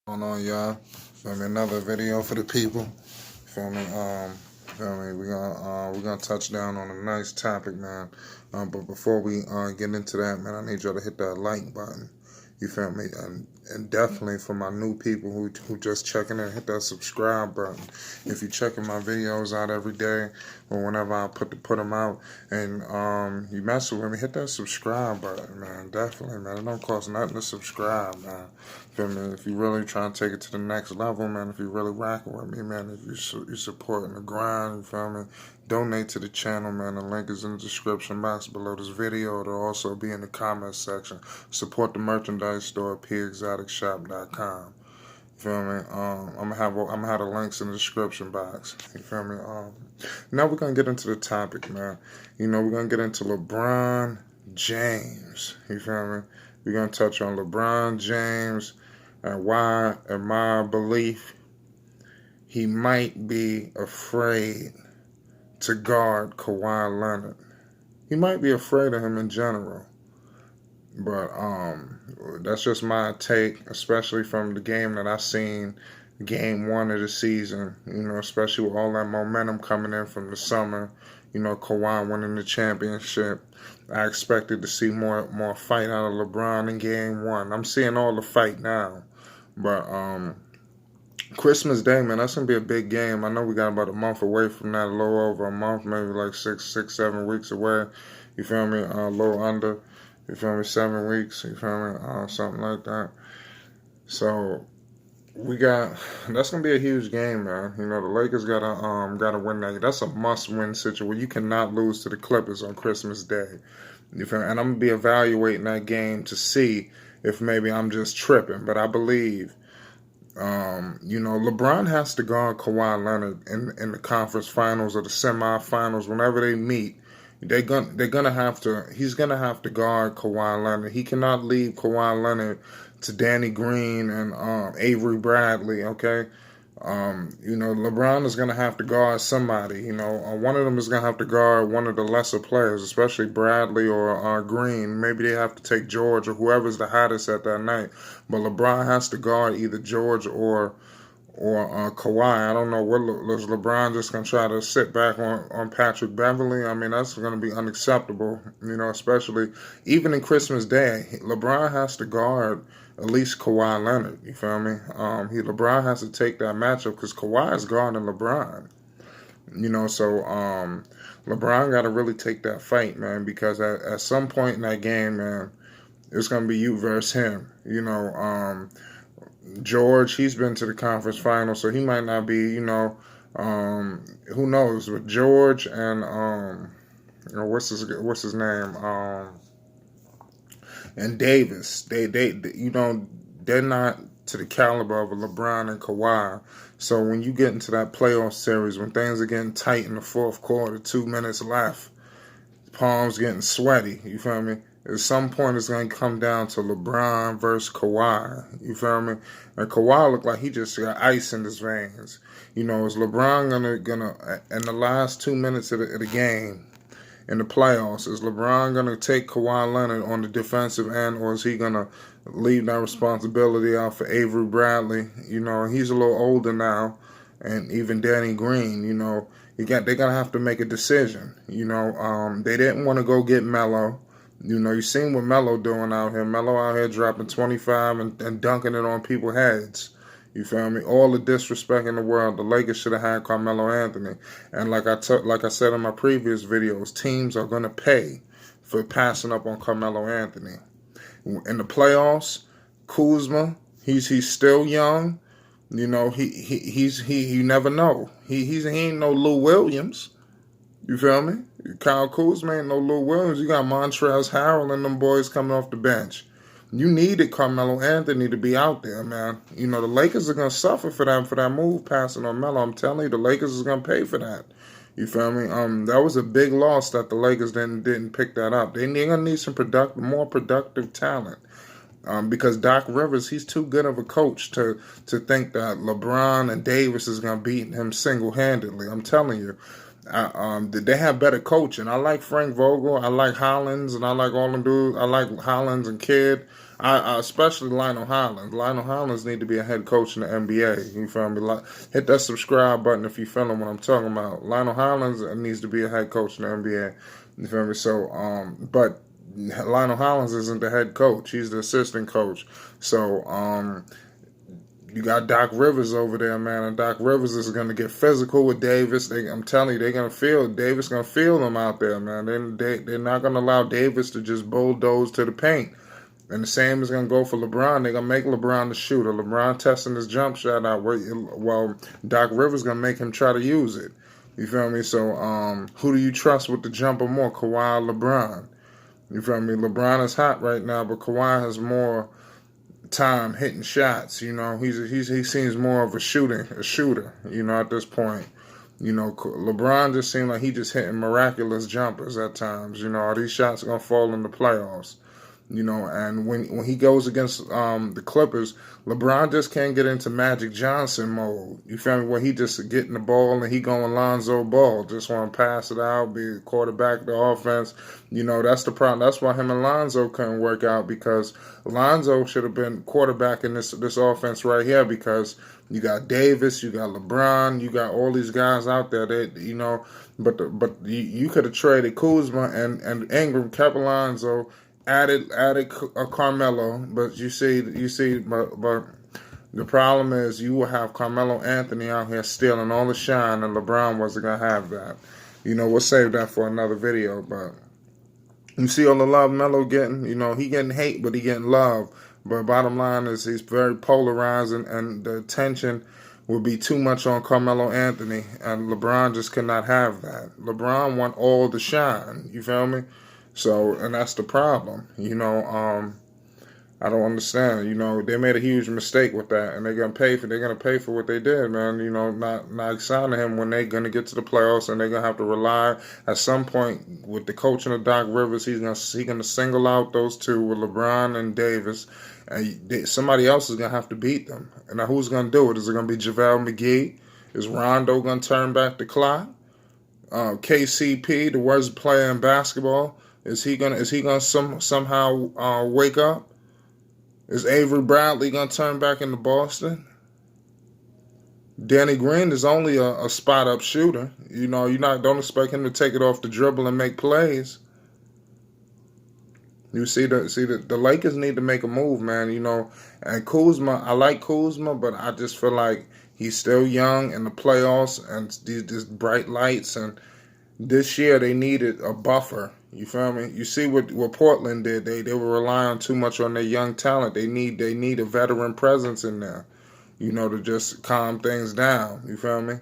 Going on, y'all? Feel me? Another video for the people. Feel me? Feel me? We're gonna touch down on a nice topic, man. But before we get into that, man, I need y'all to hit that like button. You feel me? And definitely for my new people who just checking in, hit that subscribe button. If you checking my videos out every day or whenever I put them out, and you messing with me, hit that subscribe button, man. Definitely, man. It don't cost nothing to subscribe, man. Feel me? If you really trying to take it to the next level, man. If you really rocking with me, man. If you supporting the grind, you feel me? Donate to the channel, man. The link is in the description box below this video. It'll also be in the comments section. Support the merchandise store at pexoticshop.com. You feel me? I'm gonna have the links in the description box. You feel me? Now we're gonna get into the topic, man. We're gonna get into LeBron James. You feel me? We're gonna touch on LeBron James and why, in my belief, he might be afraid to guard Kawhi Leonard. He might be afraid of him in general. But that's just my take, especially from the game that I seen, game one of the season, especially with all that momentum coming in from the summer, Kawhi winning the championship. I expected to see more fight out of LeBron in game one. I'm seeing all the fight now. But Christmas Day, man, that's going to be a big game. I know we got about a month away from that, a little over a month, maybe like 7 weeks away. You feel me? A little under. You feel me? 7 weeks. You feel me? Something like that. So that's gonna be a huge game, man. The Lakers gotta win that. That's a must-win situation. You cannot lose to the Clippers on Christmas Day. You feel me? And I'm gonna be evaluating that game to see if maybe I'm just tripping. But I believe, LeBron has to guard Kawhi Leonard in the conference finals or the semifinals whenever they meet. He's gonna have to guard Kawhi Leonard. He cannot leave Kawhi Leonard to Danny Green and Avery Bradley. Okay, LeBron is gonna have to guard somebody. One of them is gonna have to guard one of the lesser players, especially Bradley or Green. Maybe they have to take George or whoever's the hottest at that night. But LeBron has to guard either George or Kawhi. I don't know what is LeBron just gonna try to sit back on Patrick Beverly. I mean, that's gonna be unacceptable. Especially even in Christmas Day, LeBron has to guard at least Kawhi Leonard. You feel me? LeBron has to take that matchup because Kawhi is guarding LeBron. So LeBron got to really take that fight, man, because at some point in that game, man, it's gonna be you versus him. George, he's been to the conference final, so he might not be, who knows, with George and what's his name, and Davis, they're not to the caliber of a LeBron and Kawhi. So when you get into that playoff series, when things are getting tight in the fourth quarter, 2 minutes left, palms getting sweaty, you feel me? At some point, it's going to come down to LeBron versus Kawhi. You feel me? And Kawhi looked like he just got ice in his veins. Is LeBron gonna in the last 2 minutes of the game in the playoffs, is LeBron gonna take Kawhi Leonard on the defensive end, or is he gonna leave that responsibility out for Avery Bradley? He's a little older now, and even Danny Green. They're gonna have to make a decision. They didn't want to go get Melo. You seen what Melo doing out here. Melo out here dropping 25 and dunking it on people's heads. You feel me? All the disrespect in the world. The Lakers should have had Carmelo Anthony. And like I said in my previous videos, teams are going to pay for passing up on Carmelo Anthony. In the playoffs, Kuzma, he's still young. You never know. He ain't no Lou Williams. You feel me? Kyle Kuzma ain't no Lou Williams. You got Montrezl Harrell and them boys coming off the bench. You needed Carmelo Anthony to be out there, man. The Lakers are going to suffer for that move passing on Melo. I'm telling you, the Lakers is going to pay for that. You feel me? That was a big loss that the Lakers didn't pick that up. They're going to need some more productive talent. Because Doc Rivers, he's too good of a coach to think that LeBron and Davis is going to beat him single-handedly. I'm telling you. They have better coaching. I like Frank Vogel. I like Hollins, and I like all them dudes. I like Hollins and Kidd. I especially Lionel Hollins. Lionel Hollins need to be a head coach in the NBA. You feel me? Like, hit that subscribe button if you feeling what I'm talking about. Lionel Hollins needs to be a head coach in the NBA. You feel me? So, but Lionel Hollins isn't the head coach. He's the assistant coach. So, you got Doc Rivers over there, man, and Doc Rivers is going to get physical with Davis. I'm telling you, they're going to feel Davis going to feel them out there, man. They're not going to allow Davis to just bulldoze to the paint. And the same is going to go for LeBron. They're going to make LeBron the shooter. LeBron testing his jump shot out. Well, Doc Rivers going to make him try to use it. You feel me? So, who do you trust with the jumper more, Kawhi or LeBron? You feel me? LeBron is hot right now, but Kawhi has more time hitting shots. You know, he seems more of a shooter. You know, at this point, you know, LeBron just seemed like he just hitting miraculous jumpers at times. You know, all these shots are gonna fall in the playoffs. You know, and when he goes against the Clippers, LeBron just can't get into Magic Johnson mode. You feel me? Where he just getting the ball and he going Lonzo Ball, just want to pass it out, be a quarterback, the offense. You know, that's the problem. That's why him and Lonzo couldn't work out, because Lonzo should have been quarterback in this offense right here, because you got Davis, you got LeBron, you got all these guys out there that, you know, but you could have traded Kuzma and Ingram, kept Lonzo, added Carmelo, but you see, but the problem is you will have Carmelo Anthony out here stealing all the shine, and LeBron wasn't gonna have that. You know, we'll save that for another video. But you see all the love Melo getting. You know, he getting hate, but he getting love. But bottom line is he's very polarizing, and the attention will be too much on Carmelo Anthony, and LeBron just could not have that. LeBron want all the shine. You feel me? So, and that's the problem, you know. I don't understand. You know, they made a huge mistake with that, and they're gonna pay for what they did, man. You know, not signing him when they're gonna get to the playoffs, and they're gonna have to rely at some point with the coaching of Doc Rivers. He's gonna single out those two with LeBron and Davis, and somebody else is gonna have to beat them. And now who's gonna do it? Is it gonna be JaVale McGee? Is Rondo gonna turn back the clock? KCP, the worst player in basketball. Is he gonna somehow wake up? Is Avery Bradley gonna turn back into Boston? Danny Green is only a spot up shooter. You know, don't expect him to take it off the dribble and make plays. You see the Lakers need to make a move, man. You know, and Kuzma, I like Kuzma, but I just feel like he's still young in the playoffs, and these bright lights, and this year they needed a buffer. You feel me? You see what Portland did. They were relying too much on their young talent. They need a veteran presence in there, you know, to just calm things down. You feel me?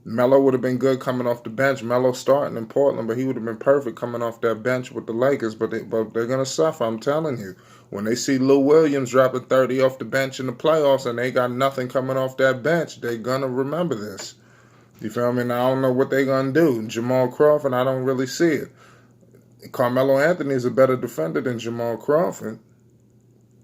Melo would have been good coming off the bench. Melo starting in Portland, but he would have been perfect coming off that bench with the Lakers. But they're gonna suffer. I'm telling you. When they see Lou Williams dropping 30 off the bench in the playoffs, and they got nothing coming off that bench, they're gonna remember this. You feel me? Now I don't know what they're gonna do. Jamal Crawford, I don't really see it. Carmelo Anthony is a better defender than Jamal Crawford.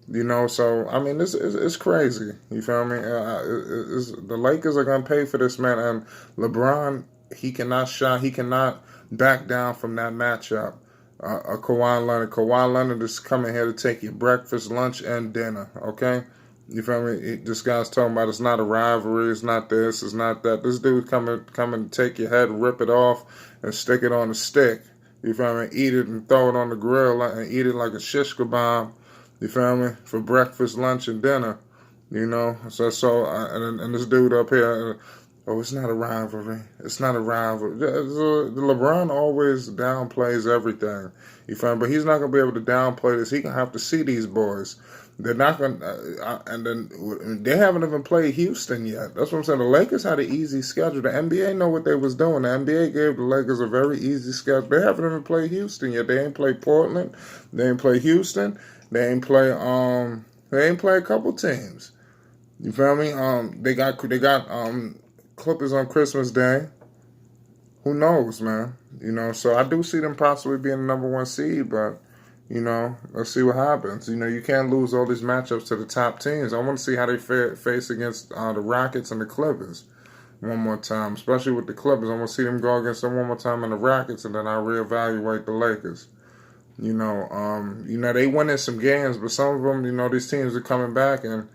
You know, so, I mean, it's crazy. You feel me? The Lakers are going to pay for this, man. And LeBron, he cannot back down from that matchup. Kawhi Leonard. Kawhi Leonard is coming here to take your breakfast, lunch, and dinner, okay? You feel me? This guy's talking about it's not a rivalry, it's not this, it's not that. This dude's coming to take your head, rip it off, and stick it on a stick. You feel me? Eat it and throw it on the grill and eat it like a shish kebab. You feel me? For breakfast, lunch, and dinner. You know? And this dude up here, it's not a rivalry. It's not a rivalry. LeBron always downplays everything. You feel me? But he's not going to be able to downplay this. He's going to have to see these boys. They're not going to, and then they haven't even played Houston yet. That's what I'm saying. The Lakers had an easy schedule. The NBA know what they was doing. The NBA gave the Lakers a very easy schedule. They haven't even played Houston yet. They ain't played Portland. They ain't played Houston. They ain't play a couple teams. You feel me? They got Clippers on Christmas Day. Who knows, man? You know, so I do see them possibly being the number one seed, but you know, let's see what happens. You know, you can't lose all these matchups to the top teams. I want to see how they face against the Rockets and the Clippers one more time, especially with the Clippers. I want to see them go against them one more time in the Rockets, and then I'll reevaluate the Lakers. They winning some games, but some of them, these teams are coming back, and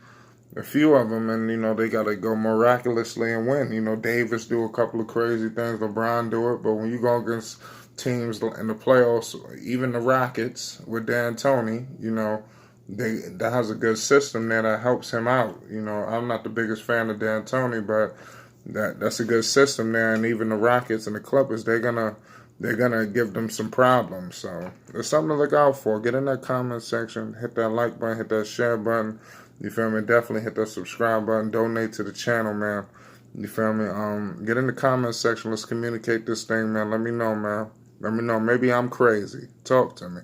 a few of them, and they got to go miraculously and win. Davis do a couple of crazy things, LeBron do it, but when you go against teams in the playoffs, even the Rockets with D'Antoni, that has a good system there that helps him out. I'm not the biggest fan of D'Antoni, but that's a good system there, and even the Rockets and the Clippers, they're gonna give them some problems. So there's something to look out for. Get in that comment section, hit that like button, hit that share button. You feel me? Definitely hit that subscribe button. Donate to the channel, man. You feel me? Get in the comment section. Let's communicate this thing, man. Let me know, man. Let me know. Maybe I'm crazy. Talk to me.